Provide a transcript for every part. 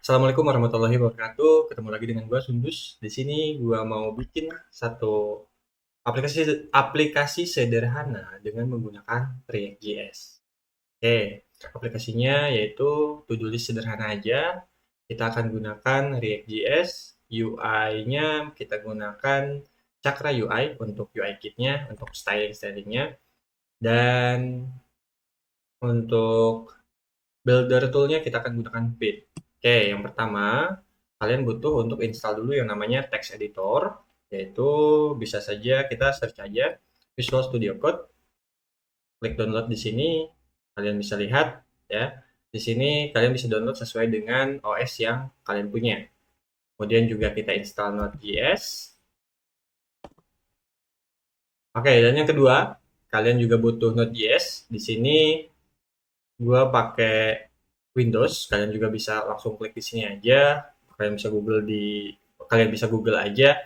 Assalamualaikum warahmatullahi wabarakatuh. Ketemu lagi dengan gua Sundus. Di sini gua mau bikin satu aplikasi aplikasi sederhana dengan menggunakan React.js. Oke, aplikasinya yaitu to-do list sederhana aja. Kita akan gunakan React.js. UI-nya kita gunakan Chakra UI untuk UI kitnya, untuk styling-stylingnya. Dan untuk builder tool-nya kita akan gunakan Vite. Oke, yang pertama, kalian butuh untuk install dulu yang namanya text editor, yaitu bisa saja kita search aja Visual Studio Code, klik download di sini, kalian bisa lihat ya. Di sini kalian bisa download sesuai dengan OS yang kalian punya. Kemudian juga kita install Node.js. Oke, dan yang kedua, kalian juga butuh Node.js. Di sini gua pakai Windows, kalian juga bisa langsung klik di sini aja. Kalian bisa Google aja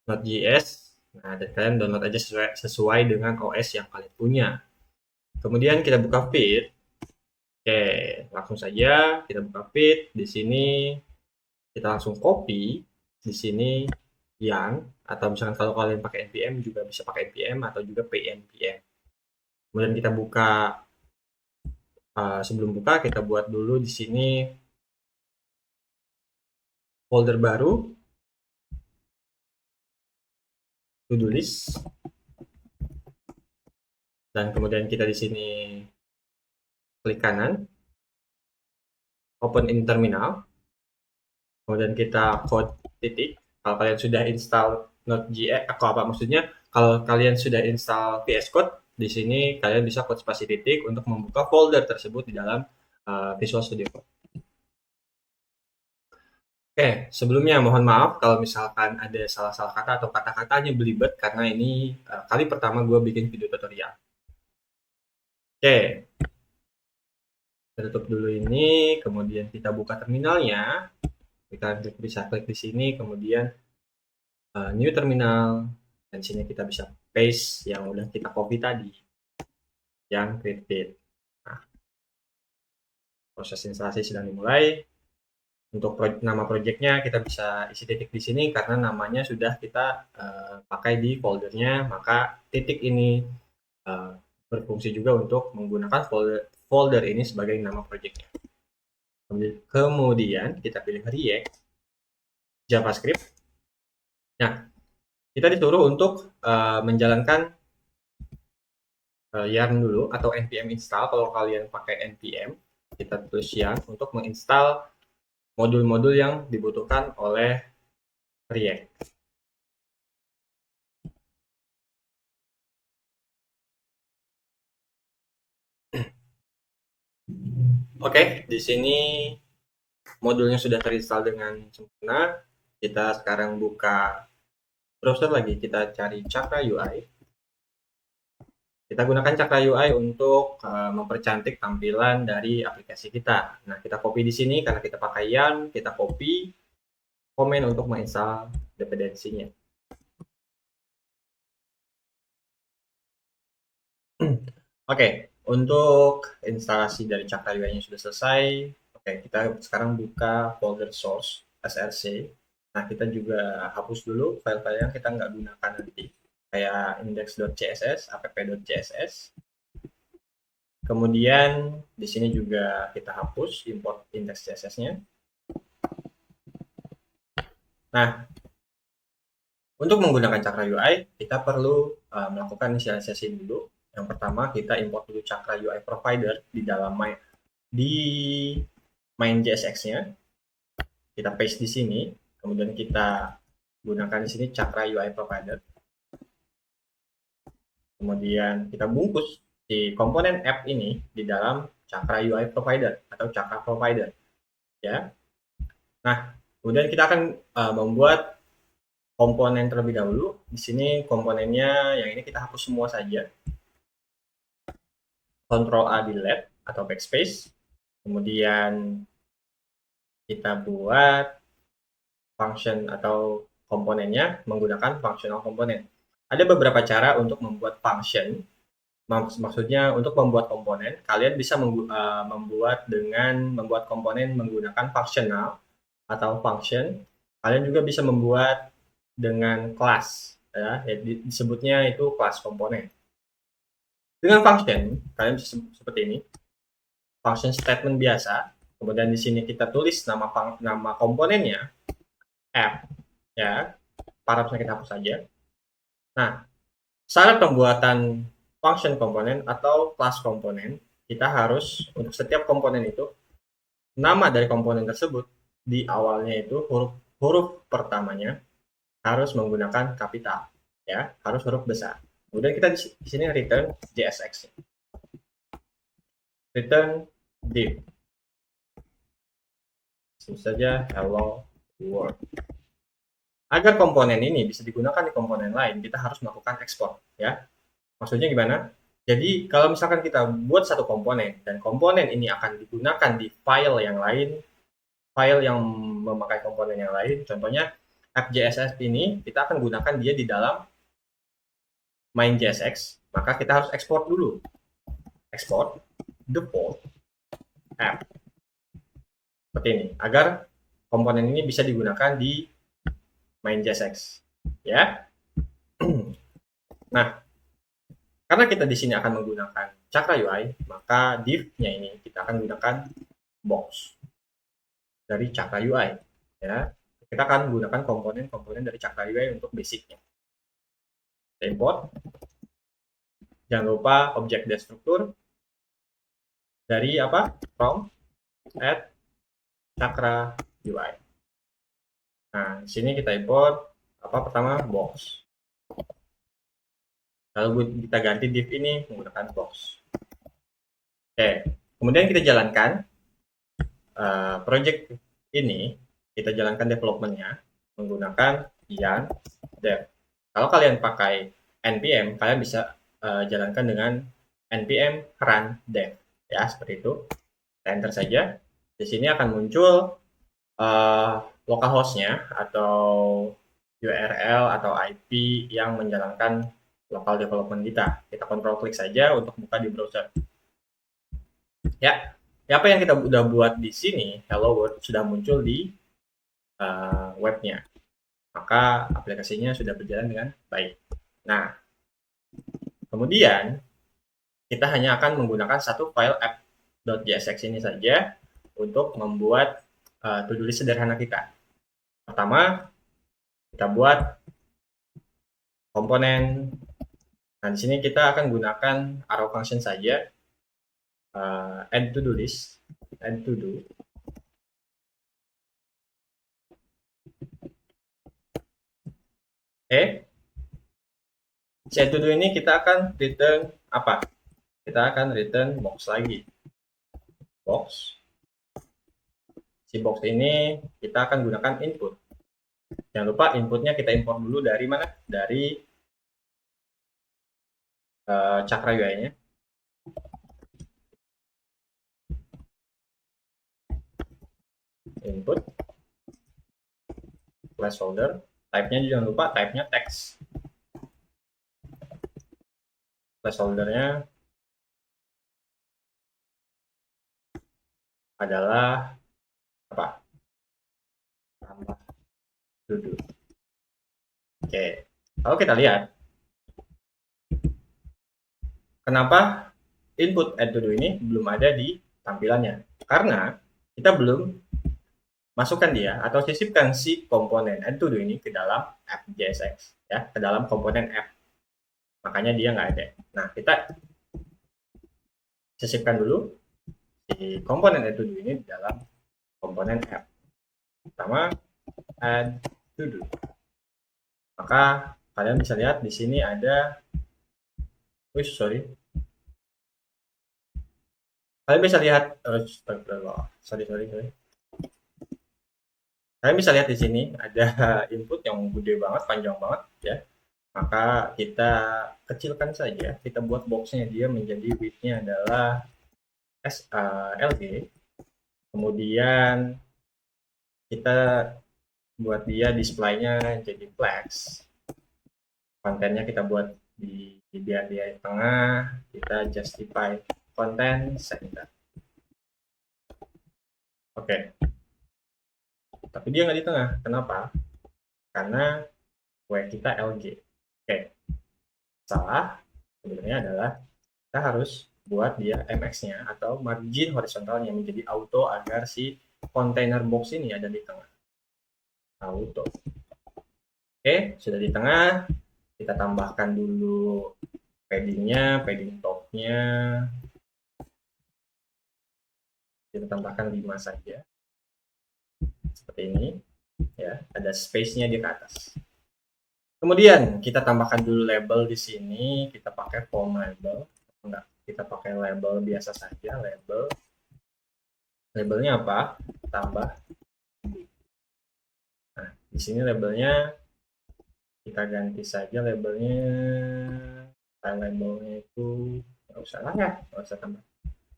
Node.js. Nah, dan kalian download aja sesuai dengan OS yang kalian punya. Kemudian kita buka Vite. Oke, langsung saja kita buka Vite. Di sini kita langsung copy di sini yang, atau misalkan kalau kalian pakai npm juga bisa pakai npm atau juga pnpm. Kemudian kita buka, sebelum buka kita buat dulu di sini folder baru, to-do list, dan kemudian kita di sini klik kanan, open in terminal, kemudian kita code titik. Kalau kalian sudah install Node.js, apa maksudnya? Kalau kalian sudah install VS Code, di sini kalian bisa code spasi titik untuk membuka folder tersebut di dalam Visual Studio Code. Oke, sebelumnya mohon maaf kalau misalkan ada salah-salah kata atau kata-katanya belibet karena ini kali pertama gue bikin video tutorial. Oke, kita tutup dulu ini, kemudian kita buka terminalnya. Kita bisa klik di sini, kemudian new terminal, dan sini kita bisa paste yang udah kita copy tadi, yang create. Nah, proses instalasi sedang dimulai. Untuk nama projectnya kita bisa isi titik di sini karena namanya sudah kita pakai di foldernya, maka titik ini berfungsi juga untuk menggunakan folder ini sebagai nama projectnya. Kemudian kita pilih React, JavaScript. Nah, kita disuruh untuk menjalankan yarn dulu atau npm install. Kalau kalian pakai npm, kita tulis yarn untuk menginstal modul-modul yang dibutuhkan oleh React. Oke, di sini modulnya sudah terinstall dengan sempurna. Kita sekarang buka browser lagi, kita cari Chakra UI. Kita gunakan Chakra UI untuk mempercantik tampilan dari aplikasi kita. Nah, kita copy di sini karena kita pakai yarn, kita copy komen untuk menginstal dependensinya. Oke, untuk instalasi dari Chakra UI-nya sudah selesai. Oke, kita sekarang buka folder source src. Nah, kita juga hapus dulu file-file yang kita nggak gunakan nanti, kayak index.css, app.css. Kemudian di sini juga kita hapus import index CSS-nya. Nah, untuk menggunakan Chakra UI, kita perlu melakukan inisialisasi dulu. Yang pertama, kita import dulu Chakra UI provider di dalam main.jsx-nya. Kita paste di sini, kemudian kita gunakan di sini Chakra UI provider. Kemudian kita bungkus si komponen app ini di dalam Chakra UI provider atau Chakra provider. Ya. Nah, kemudian kita akan membuat komponen terlebih dahulu. Di sini komponennya yang ini kita hapus semua saja. Ctrl A delete atau backspace. Kemudian kita buat function atau komponennya menggunakan functional komponen. Ada beberapa cara untuk membuat function. Maksudnya untuk membuat komponen, kalian bisa membuat komponen menggunakan functional atau function. Kalian juga bisa membuat dengan kelas, ya, disebutnya itu kelas komponen. Dengan function, kalian bisa seperti ini, function statement biasa. Kemudian di sini kita tulis nama komponennya, app, ya, parapsnya kita hapus saja. Nah, syarat pembuatan function komponen atau kelas komponen, kita harus untuk setiap komponen itu, nama dari komponen tersebut di awalnya itu huruf pertamanya harus menggunakan kapital, ya, harus huruf besar. Kemudian kita di sini return JSX, return div, sebut saja hello world. Agar komponen ini bisa digunakan di komponen lain, kita harus melakukan ekspor, ya. Maksudnya gimana? Jadi kalau misalkan kita buat satu komponen dan komponen ini akan digunakan di file yang lain, file yang memakai komponen yang lain, contohnya app.jsx ini kita akan gunakan dia di dalam main.jsx, maka kita harus ekspor dulu. Export default app. Seperti ini, agar komponen ini bisa digunakan di main.jsx, ya. Nah, karena kita di sini akan menggunakan Cakra UI, maka div-nya ini kita akan gunakan box dari Cakra UI, ya. Kita akan menggunakan komponen-komponen dari Cakra UI untuk basicnya. Kita import. Jangan lupa objek destruktur dari apa? From add Cakra UI. Nah, di sini kita import apa pertama box. Lalu kita ganti div ini menggunakan box. Oke, kemudian kita jalankan project ini, kita jalankan developmentnya menggunakan yarn dev. Kalau kalian pakai npm, kalian bisa jalankan dengan npm run dev, ya, seperti itu. Kita enter saja. Di sini akan muncul localhost-nya atau URL atau IP yang menjalankan local development kita. Kita kontrol klik saja untuk buka di browser. Ya, apa yang kita udah buat di sini, Hello World, sudah muncul di webnya. Maka aplikasinya sudah berjalan dengan baik. Nah, kemudian kita hanya akan menggunakan satu file app.jsx ini saja untuk membuat to-do list sederhana kita. Pertama, kita buat komponen. Nah, di sini kita akan gunakan arrow function saja. Add to do list, add to do. Oke. Si add to do ini kita akan return apa? Kita akan return box lagi. Box. Si box ini kita akan gunakan input. Jangan lupa inputnya kita import dulu dari mana? Dari Cakra UI-nya. Input placeholder, type-nya jangan lupa type-nya text. Placeholder-nya adalah apa? Tambah duduk. Oke, kalau kita lihat kenapa input add to do ini belum ada di tampilannya, karena kita belum masukkan dia atau sisipkan si komponen add to do ini ke dalam app.jsx, ya, ke dalam komponen app, makanya dia nggak ada. Nah, kita sisipkan dulu si komponen add to do ini di dalam komponen app. Pertama, add to do. Maka kalian bisa lihat di sini ada, sorry. Kalian bisa lihat, sorry. Kalian bisa lihat di sini ada input yang gede banget, panjang banget, ya. Maka kita kecilkan saja, kita buat boxnya dia menjadi width-nya adalah LG. Kemudian kita buat dia display-nya jadi flex. Kontennya kita buat biar dia di tengah, kita justify content center. Oke. tapi dia nggak di tengah. Kenapa? Karena W kita LG. Oke, salah sebenarnya adalah kita harus buat dia MX-nya atau margin horizontalnya menjadi auto agar si container box ini ada di tengah. Auto. Oke, sudah di tengah. Kita tambahkan dulu paddingnya, padding topnya. Kita tambahkan 5 saja. Seperti ini. Ya, ada space-nya di atas. Kemudian kita tambahkan dulu label di sini. Kita pakai form label. Enggak, kita pakai label biasa saja. Labelnya apa? Tambah. Nah, di sini labelnya kita ganti saja labelnya. Labelnya itu nggak usah lah ya, nggak usah tambah.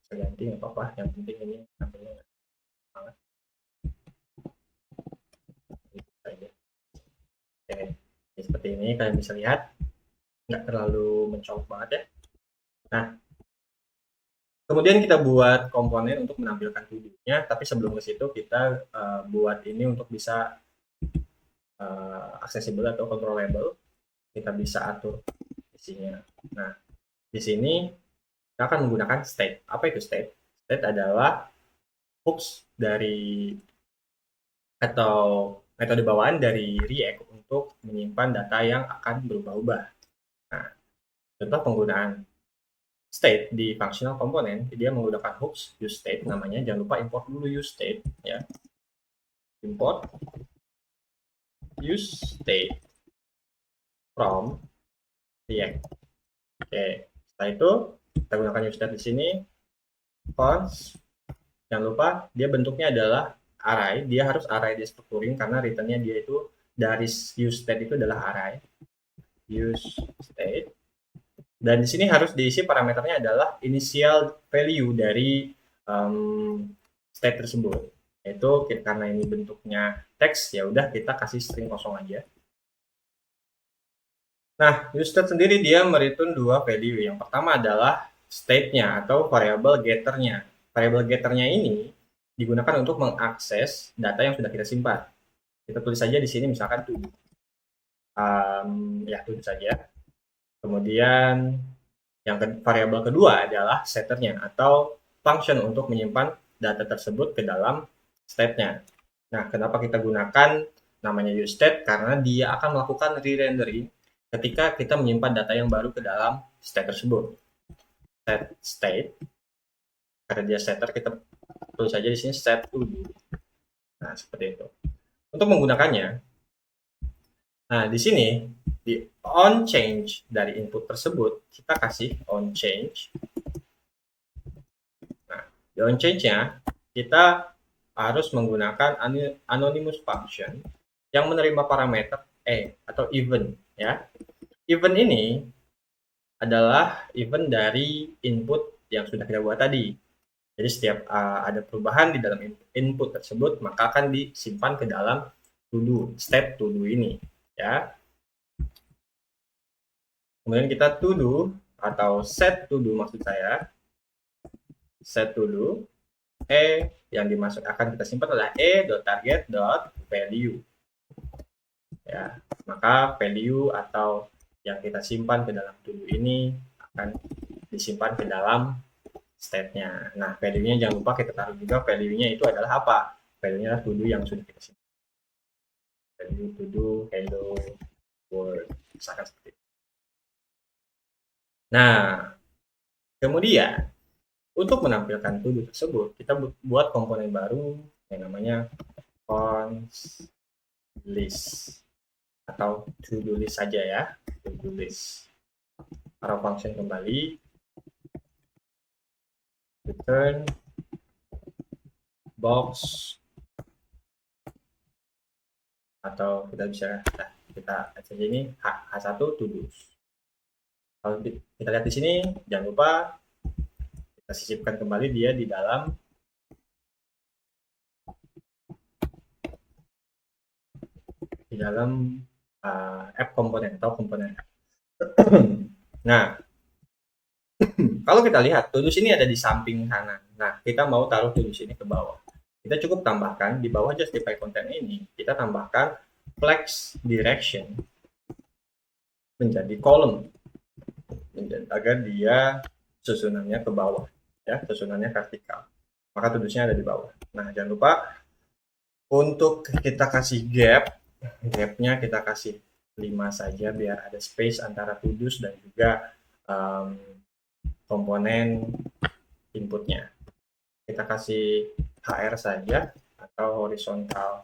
Bisa ganti nggak apa-apa. Yang penting ini labelnya banget. Oke, seperti ini kalian bisa lihat nggak terlalu mencolok banget ya. Nah, kemudian kita buat komponen untuk menampilkan videonya, tapi sebelum ke situ kita buat ini untuk bisa accessible atau controllable. Kita bisa atur isinya. Nah, di sini kita akan menggunakan state. Apa itu state? State adalah hooks dari atau metode bawaan dari React untuk menyimpan data yang akan berubah-ubah. Nah, contoh penggunaan state di functional component, dia menggunakan hooks use state namanya. Jangan lupa import dulu use state ya. Import use state from React. Oke, setelah itu kita gunakan use state di sini. Const, jangan lupa dia bentuknya adalah array. Dia harus array di structuring karena returnnya dia itu dari use state itu adalah array. Use state. Dan di sini harus diisi parameternya adalah initial value dari state tersebut. Yaitu karena ini bentuknya teks, ya udah kita kasih string kosong aja. Nah, use state sendiri dia mereturn dua value. Yang pertama adalah state-nya atau variable getter-nya. Variable getter-nya ini digunakan untuk mengakses data yang sudah kita simpan. Kita tulis saja di sini misalkan to. Ya, to saja. Kemudian yang variabel kedua adalah setternya atau function untuk menyimpan data tersebut ke dalam state-nya. Nah, kenapa kita gunakan namanya useState? Karena dia akan melakukan re-rendering ketika kita menyimpan data yang baru ke dalam state tersebut. Set state, karena dia setter, kita tulis saja di sini set to do. Nah, seperti itu. Untuk menggunakannya, nah di sini di on change dari input tersebut kita kasih on change. Nah, di on change-nya kita harus menggunakan anonymous function yang menerima parameter atau event ya. Event ini adalah event dari input yang sudah kita buat tadi. Jadi setiap ada perubahan di dalam input tersebut maka akan disimpan ke dalam to do, step to do ini ya. Kemudian kita to do atau set to do maksud saya. Set to do yang dimasuk akan kita simpan adalah e.target.value. Ya, maka value atau yang kita simpan ke dalam to do ini akan disimpan ke dalam state-nya. Nah, value-nya jangan lupa kita taruh juga value-nya itu adalah apa? Value-nya adalah to do yang sudah kita simpan. Value to do hello world misalkan seperti itu. Nah, kemudian untuk menampilkan to do tersebut, kita buat komponen baru yang namanya const list atau to do list saja ya, to do list. Arrow function kembali, return box atau kita bisa kita add saja ini H1 to do. Kalau kita lihat di sini, jangan lupa kita sisipkan kembali dia di dalam app komponen atau komponen app. Nah, kalau kita lihat to do ini ada di samping kanan. Nah, kita mau taruh to do ini ke bawah. kita cukup tambahkan di bawah justify content ini, kita tambahkan flex direction menjadi column agar dia susunannya ke bawah, ya, susunannya vertikal. Maka tudusnya ada di bawah. Nah, jangan lupa untuk kita kasih gapnya kita kasih 5 saja biar ada space antara tudus dan juga komponen inputnya. Kita kasih HR saja atau horizontal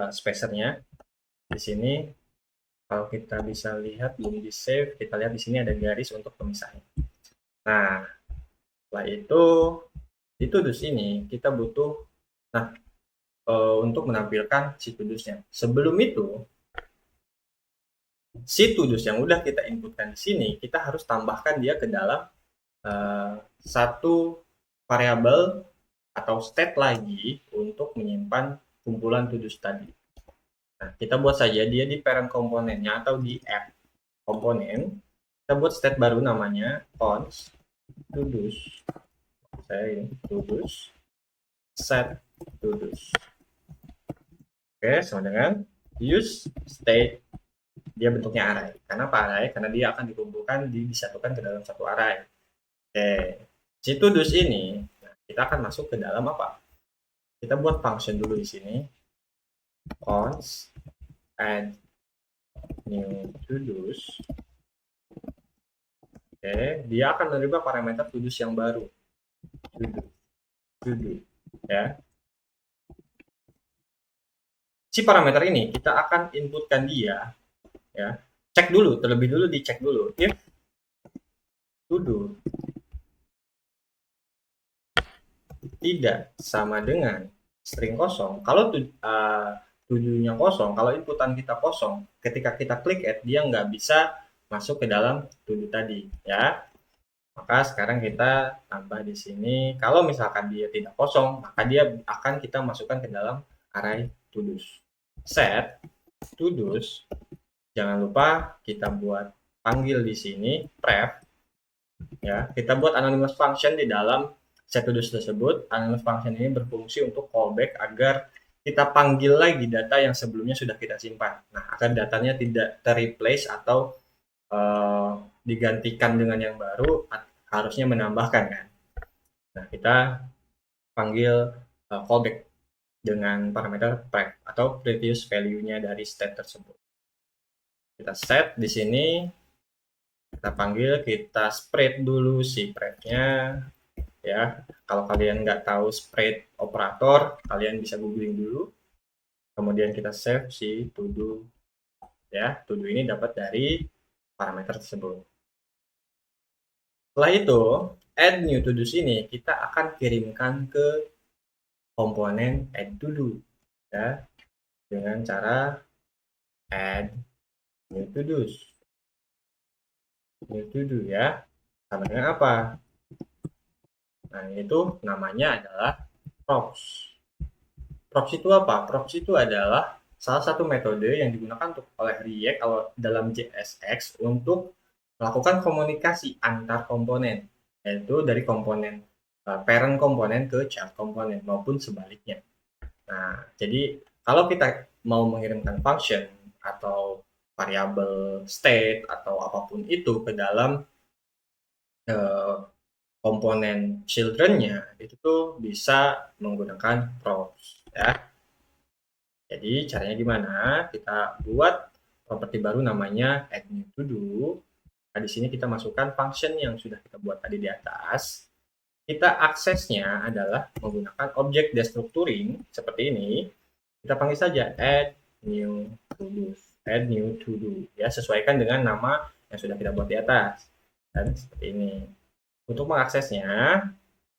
spacernya. Di sini kalau kita bisa lihat belum di save, kita lihat di sini ada garis untuk pemisahnya. Nah, setelah itu di tudus ini kita butuh untuk menampilkan si tudusnya. Sebelum itu, si tudus yang udah kita inputkan di sini, kita harus tambahkan dia ke dalam satu variabel atau state lagi untuk menyimpan kumpulan tudus tadi. Nah, kita buat saja dia di parent komponennya atau di app komponen. Kita buat state baru namanya const tudus. Saya ini tudus set tudus. Oke, sama dengan use state, dia bentuknya array. Kenapa array? Karena dia akan dikumpulkan, disatukan ke dalam satu array. Oke, si tudus ini, nah, kita akan masuk ke dalam apa? Kita buat function dulu di sini, const add new tudus. Oke, dia akan menerima parameter tudus yang baru, tudus, ya. Si parameter ini kita akan inputkan dia, ya. Cek dulu, terlebih dulu dicek dulu if tudus tidak sama dengan string kosong. Kalau tudusnya kosong, kalau inputan kita kosong, ketika kita klik add dia nggak bisa masuk ke dalam tudus tadi, ya. Maka sekarang kita tambah di sini, kalau misalkan dia tidak kosong, maka dia akan kita masukkan ke dalam array tudus. Set tudus, jangan lupa kita buat panggil di sini pref, ya. Kita buat anonymous function di dalam set tudus tersebut. Anonymous function ini berfungsi untuk callback agar kita panggil lagi data yang sebelumnya sudah kita simpan. Nah, agar datanya tidak terreplace atau digantikan dengan yang baru, harusnya menambahkan kan. Nah, kita panggil callback dengan parameter pref atau previous value-nya dari state tersebut. Kita set di sini, kita panggil, kita spread dulu si pref-nya, ya. Kalau kalian nggak tahu spread operator, kalian bisa googling dulu. Kemudian kita save si to-do, ya. To-do ini dapat dari parameter tersebut. Setelah itu, add new to-do ini kita akan kirimkan ke komponen add to-do, ya, dengan cara add new to-do. New to-do, ya. Sama dengan apa? Nah, itu namanya adalah props. Props itu apa? Props itu adalah salah satu metode yang digunakan oleh React kalau dalam JSX untuk melakukan komunikasi antar komponen, yaitu dari komponen parent komponen ke child komponen maupun sebaliknya. Nah, jadi kalau kita mau mengirimkan function atau variabel state atau apapun itu ke dalam komponen children-nya, itu tuh bisa menggunakan props, ya. Jadi caranya gimana? Kita buat properti baru namanya add new to do. Nah, di sini kita masukkan function yang sudah kita buat tadi di atas. Kita aksesnya adalah menggunakan objek destructuring seperti ini. Kita panggil saja add new to do, add new to do, ya, sesuaikan dengan nama yang sudah kita buat di atas. Dan seperti ini. Untuk mengaksesnya,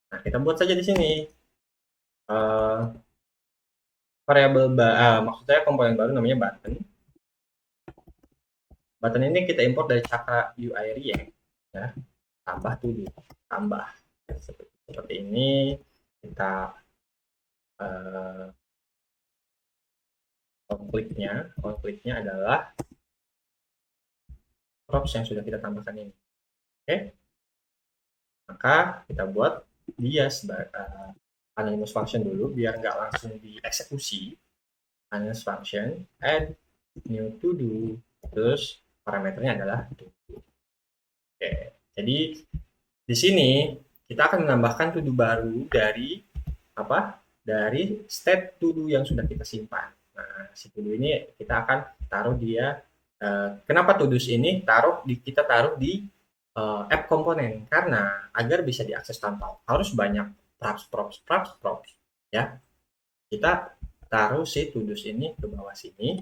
nah kita buat saja di sini variabel maksud saya komponen baru namanya button. Button ini kita import dari Cakra UI React, ya. Tambah to-do, tambah seperti ini. Kita konfliknya adalah props yang sudah kita tambahkan ini. Oke, maka kita buat dia anonymous function dulu biar nggak langsung dieksekusi. Anonymous function add new to do, terus parameternya adalah to do. Oke, jadi di sini kita akan menambahkan to do baru dari apa? Dari state to do yang sudah kita simpan. Nah, si to do ini kita akan taruh dia. Kenapa to do ini kita taruh di app komponen, karena agar bisa diakses tanpa harus banyak props ya, kita taruh si to do ini ke bawah sini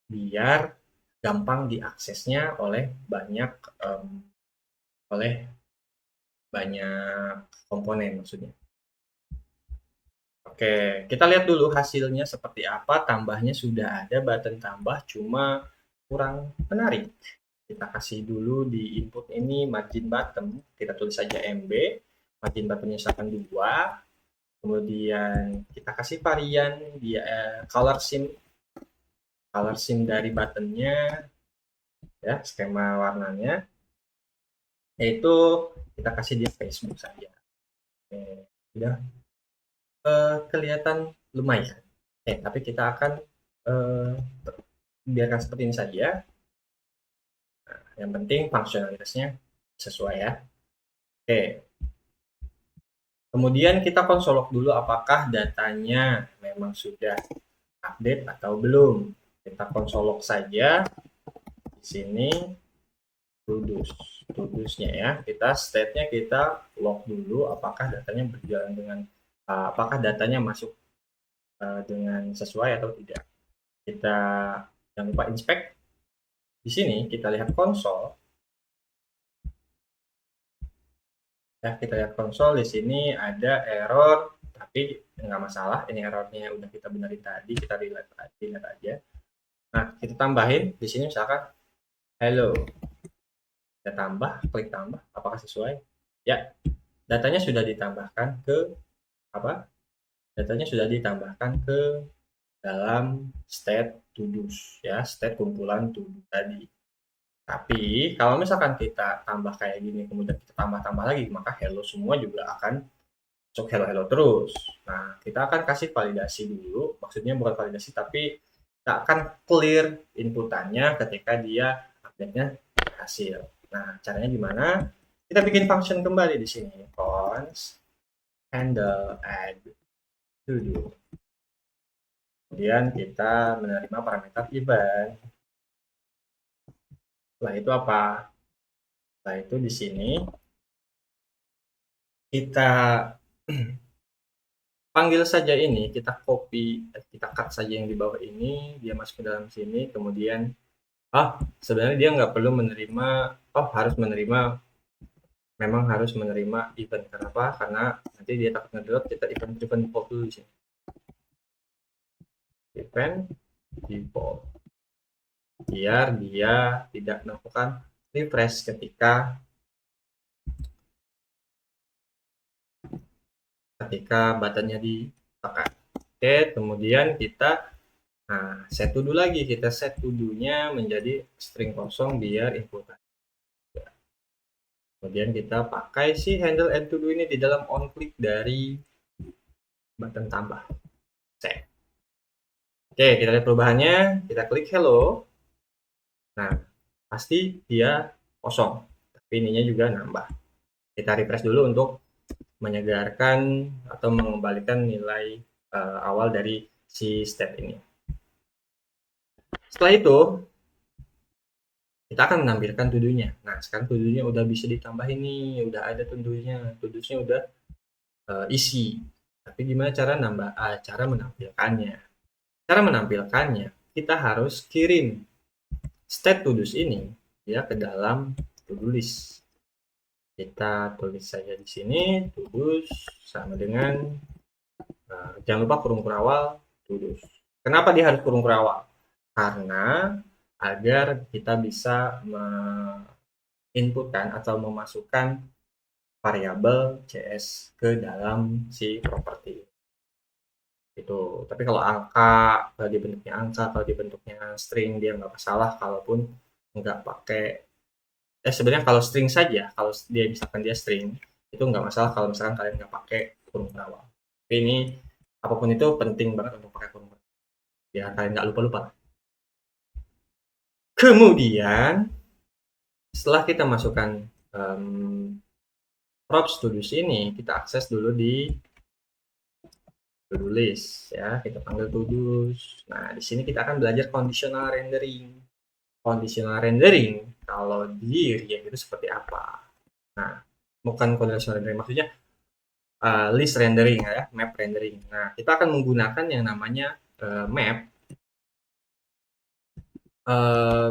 biar gampang diaksesnya oleh banyak komponen maksudnya. Oke, kita lihat dulu hasilnya seperti apa. Tambahnya sudah ada button tambah, cuma kurang menarik. Kita kasih dulu di input ini margin button, kita tulis saja MB, margin buttonnya misalkan 2, kemudian kita kasih varian dia color sim dari buttonnya, ya skema warnanya, yaitu kita kasih di Facebook saja. Oke, udah kelihatan lumayan. Tapi kita akan biarkan seperti ini saja. Nah, yang penting fungsionalitasnya sesuai ya. Oke. Kemudian kita konsolog dulu apakah datanya memang sudah update atau belum. Kita konsolog saja di sini tudusnya ya. Kita state-nya kita log dulu apakah datanya berjalan dengan apakah datanya masuk dengan sesuai atau tidak. Kita jangan lupa inspect. Di sini kita lihat konsol. Ya, kita lihat konsol di sini ada error, tapi nggak masalah. Ini errornya udah kita benerin tadi, kita lihat aja. Nah, kita tambahin di sini misalkan hello. Kita tambah, klik tambah, apakah sesuai? Ya, datanya sudah ditambahkan ke apa? Datanya sudah ditambahkan ke dalam state to do ya, state kumpulan to do tadi. Tapi kalau misalkan kita tambah kayak gini, kemudian kita tambah lagi, maka hello semua juga akan masuk hello terus. Nah, kita akan kasih validasi dulu, maksudnya bukan validasi, tapi kita akan clear inputannya ketika dia update-nya berhasil. Nah, caranya gimana? Kita bikin function kembali di sini, const handle add to do. Kemudian kita menerima parameter event. Setelah itu apa? Setelah itu di sini kita panggil saja ini, kita cut saja yang di bawah ini, dia masuk ke dalam sini, kemudian sebenarnya dia nggak perlu menerima, memang harus menerima event. Kenapa? Karena nanti dia takut ngedrop, kita event default dulu di sini. Event default. Biar dia tidak melakukan refresh ketika buttonnya ditekan. Oke, kemudian kita set to do lagi. Kita set to do-nya menjadi string kosong biar input. Kemudian kita pakai si handle add to do ini di dalam on click dari button tambah. Set. Oke, kita lihat perubahannya. Kita klik hello. Nah, pasti dia kosong. Tapi ininya juga nambah. Kita refresh dulu untuk menyegarkan atau mengembalikan nilai awal dari si step ini. Setelah itu, kita akan menampilkan to-do-nya. Nah, sekarang to-do-nya udah bisa ditambah ini, udah ada to-do-nya udah isi. Tapi gimana cara menampilkannya? Cara menampilkannya, kita harus kirim state to-do ini ya ke dalam to-do list. Kita tulis saja di sini to-do sama dengan jangan lupa kurung kurawal to-do. Kenapa dia harus kurung kurawal? Karena agar kita bisa menginputkan atau memasukkan variabel CS ke dalam si properti itu. Tapi kalau dia bentuknya angka, kalau dia bentuknya string, dia nggak masalah. Kalaupun nggak pakai sebenarnya kalau string saja, kalau dia misalkan dia string, itu nggak masalah kalau misalkan kalian nggak pakai kurung kurawal. Ini apapun itu penting banget untuk pakai kurung biar kalian nggak lupa-lupa. Kemudian setelah kita masukkan props to do ini, kita akses dulu di to-do list ya, kita panggil to do. Nah, di sini kita akan belajar conditional rendering. Conditional rendering kalau di React itu seperti apa? Nah, bukan conditional rendering, maksudnya list rendering ya, map rendering. Nah, kita akan menggunakan yang namanya map. Uh,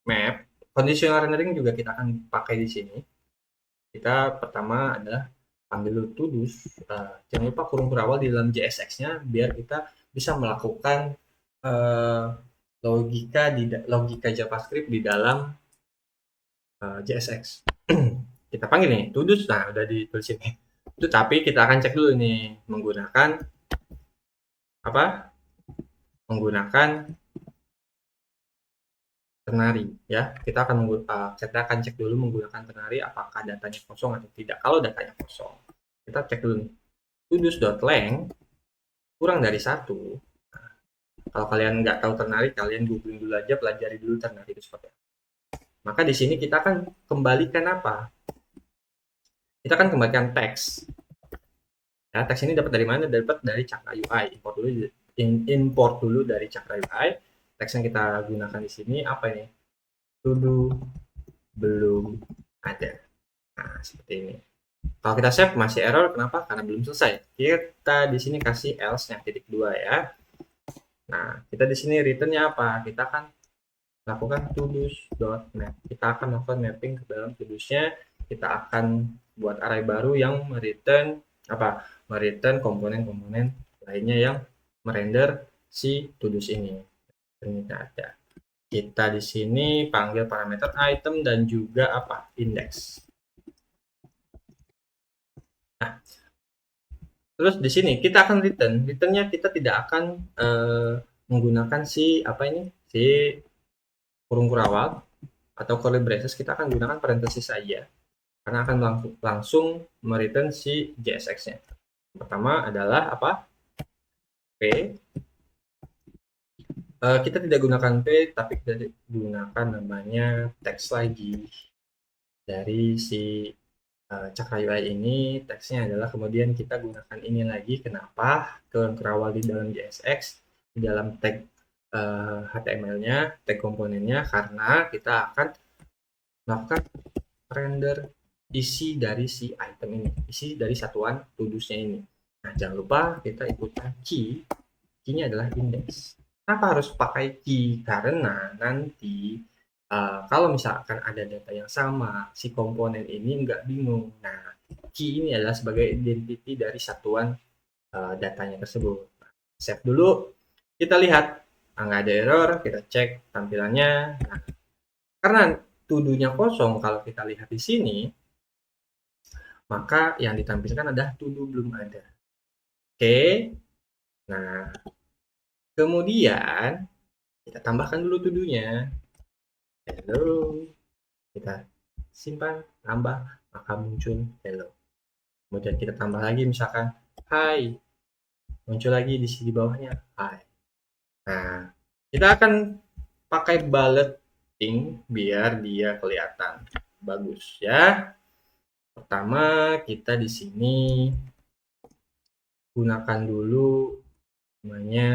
Map conditional rendering juga kita akan pakai di sini. Kita pertama adalah panggil to do. Jangan lupa kurung berawal di dalam JSX-nya biar kita bisa melakukan logika JavaScript di dalam JSX. Kita panggil nih to do. Nah, udah ditulis ini. Itu tapi kita akan cek dulu nih menggunakan apa? Menggunakan ternary ya. Kita akan cek dulu menggunakan ternary apakah datanya kosong atau tidak. Kalau datanya kosong, kita cek dulu nih. Todos.length kurang dari 1. Nah, kalau kalian nggak tahu ternary, kalian googling dulu aja, pelajari dulu ternary itu seperti apa. Maka di sini kita akan kembalikan apa? Kita akan kembalikan teks. Ya, teks ini dapat dari mana? Dapat dari Cakra UI. Import dulu dari Cakra UI. Teks yang kita gunakan di sini apa ini? To do belum ada. Nah, seperti ini. Kalau kita save masih error, kenapa? Karena belum selesai. Kita di sini kasih else-nya titik 2 ya. Nah, kita di sini return-nya apa? Kita akan lakukan todos.map. Kita akan melakukan mapping ke dalam todos-nya. Kita akan buat array baru yang mereturn apa? Mereturn komponen-komponen lainnya yang merender si todos ini. Ternyata ada. Kita di sini panggil parameter item dan juga apa? Index. Nah, terus di sini kita akan returnnya kita tidak akan menggunakan si apa ini si kurung kurawal atau curly braces, kita akan gunakan parenthesis saja karena akan langsung mereturn si JSX-nya. Pertama adalah apa? P. Kita tidak gunakan P, tapi kita gunakan namanya text lagi dari si Cakra UI ini. Teksnya adalah kemudian kita gunakan ini lagi. Kenapa? Kerawal di dalam JSX, di dalam tag HTML-nya, tag komponennya, karena kita akan melakukan render isi dari si item ini, isi dari satuan tudusnya ini. Nah, jangan lupa kita ikutan key-nya adalah index. Kenapa harus pakai key? Karena nanti kalau misalkan ada data yang sama, si komponen ini nggak bingung. Nah, key ini adalah sebagai identity dari satuan datanya tersebut. Save dulu, kita lihat nggak ada error, kita cek tampilannya. Nah, karena tuduhnya kosong, kalau kita lihat di sini, maka yang ditampilkan adalah tuduh belum ada. Oke, nah kemudian kita tambahkan dulu tuduhnya. Hello, kita simpan, tambah, maka muncul hello. Kemudian kita tambah lagi misalkan hai, muncul lagi di sini bawahnya hai. Nah, kita akan pakai bulleting biar dia kelihatan bagus ya. Pertama kita di sini gunakan dulu namanya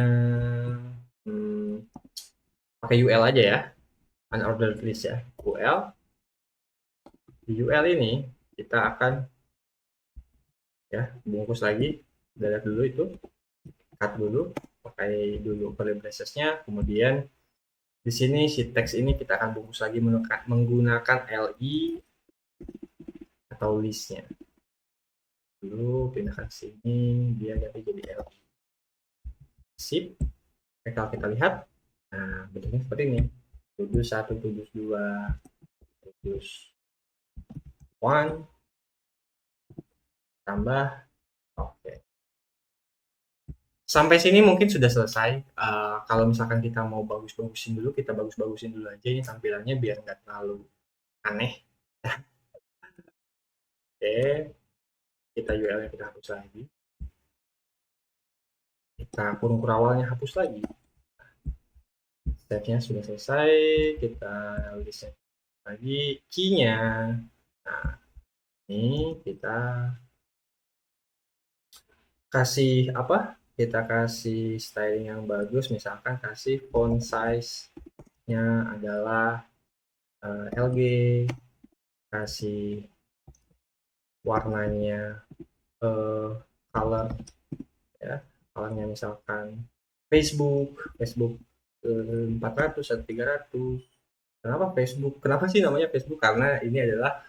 pakai UL aja ya, unordered list ya. UL di UL ini kita akan ya bungkus lagi, lihat dulu itu, cut dulu, pakai dulu curly bracesnya, kemudian di sini si teks ini kita akan bungkus lagi menggunakan li atau listnya dulu, pindahkan sini biar nanti jadi li. Sip. Oke, kalau kita lihat, nah bentuknya seperti ini, tudus 1, tudus 2, tudus 1 tambah. Oke, sampai sini mungkin sudah selesai. Kalau misalkan kita mau bagus-bagusin dulu, kita bagus-bagusin dulu aja ini tampilannya biar nggak terlalu aneh. Oke, kita URL-nya kita hapus lagi. kita kurung kurawalnya hapus lagi. Stepnya sudah selesai, kita list lagi key-nya. Nah, ini kita kasih apa? Kita kasih styling yang bagus, misalkan kasih font size-nya adalah LG, kasih warnanya color ya, colornya misalkan Facebook 400 atau 300. Kenapa Facebook? Kenapa sih namanya Facebook? Karena ini adalah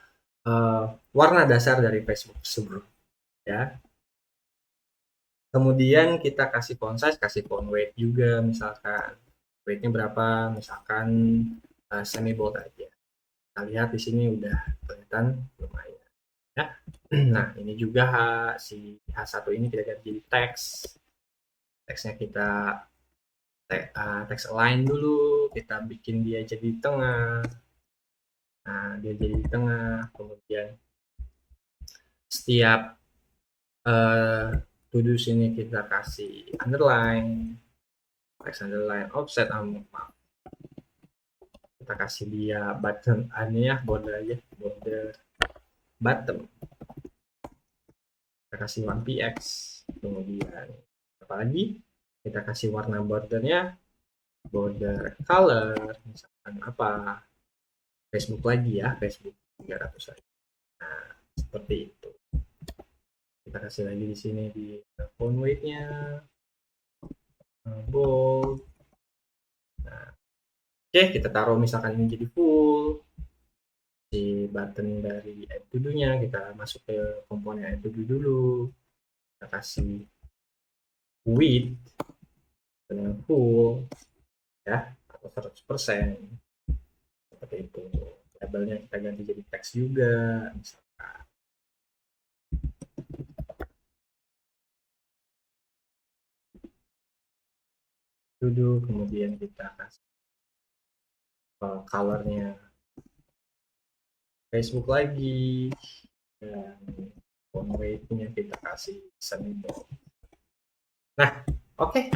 warna dasar dari Facebook tersebut ya. Kemudian kita kasih font size, kasih font weight juga, misalkan weightnya berapa, misalkan semi bold aja. Kita lihat di sini udah kelihatan lumayan ya. Nah, ini juga si H1 ini kita ganti jadi teks. Teksnya kita teks align dulu, kita bikin dia jadi di tengah. Nah, dia jadi di tengah, kemudian setiap to do sini kita kasih underline, text underline, offset, maaf. Kita kasih dia button, ini ya, border aja, border bottom. Kita kasih 1px, kemudian apa lagi? Kita kasih warna bordernya, border color, misalkan apa? Facebook lagi ya, Facebook 300 aja. Nah, seperti itu. Kita kasih lagi di sini di font weight-nya, bold. Nah, oke, kita taruh misalkan ini jadi full. Si button dari add to do-nya kita masuk ke komponen add to do dulu. Kita kasih width dengan full ya, atau 100%. Seperti itu. Labelnya kita ganti jadi teks juga, misalkan. Dulu kemudian kita kasih colornya Facebook lagi, dan font weight-nya kita kasih semi bold. Nah, oke,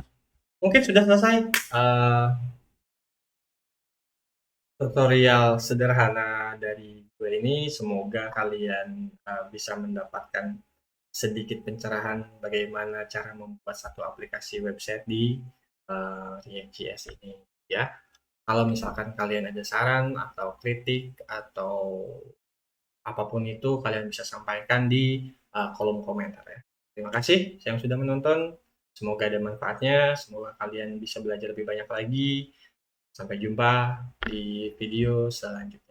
mungkin sudah selesai tutorial sederhana dari gue ini. Semoga kalian bisa mendapatkan sedikit pencerahan bagaimana cara membuat satu aplikasi website di React.js ini ya. Kalau misalkan kalian ada saran atau kritik atau apapun itu, kalian bisa sampaikan di kolom komentar ya. Terima kasih yang sudah menonton. Semoga ada manfaatnya. Semoga kalian bisa belajar lebih banyak lagi. Sampai jumpa di video selanjutnya.